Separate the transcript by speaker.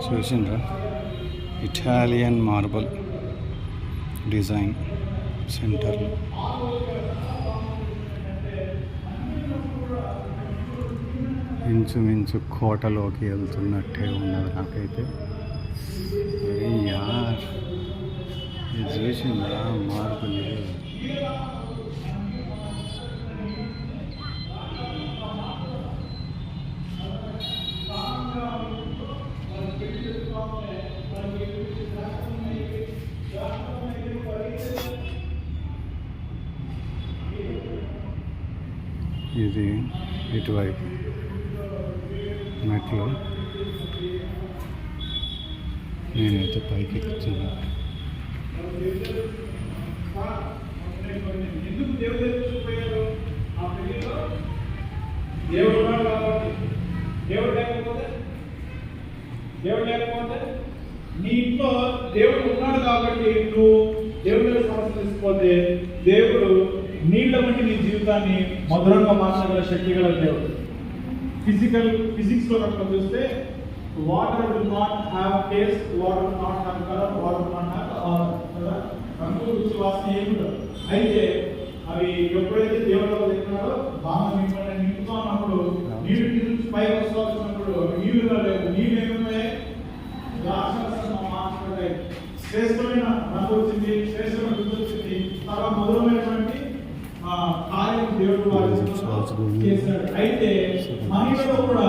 Speaker 1: చూసిండ్రా Italian marble design సెంటర్లో ఇంచుమించు కోటలోకి వెళ్తున్నట్టే ఉన్నది నాకైతే. అరే యార్ ఇది చూసిందా మార్బల్. ఇది ఇటువైపు మెట్లు. నేనైతే పైకి ఎక్కుతున్నా.
Speaker 2: దేవుడు లేకపోతే నీ ఇంట్లో దేవుడు ఉన్నాడు కాబట్టి నువ్వు దేవుడు సమస్య తీసుకుపోతే దేవుడు నీళ్ళ వంటి నీ జీవితాన్ని మధురంగా మార్చగల శక్తి గల దేవుడు. ఫిజిక్స్ లో కనుక చూస్తే water will not have taste, water will not have colour, water will not have or రంగు రుచి వాసన ఏమి ఉండదు. అయితే అవి ఎప్పుడైతే దేవుడు చెప్పినాడో బాగా నింపుతా ఉన్నప్పుడు నీళ్ళు నుంచి పైకి వస్తున్నప్పుడు నీళ్ళు లేవు. నీళ్ళు ఏమున్నాయి? శ్రేష్టమైన రంగు వచ్చింది, శ్రేష్టమైన రుచి వచ్చింది, చాలా మధురమైనటువంటి కార్యం దేవుడు వారు చేశాడు. అయితే మనలో కూడా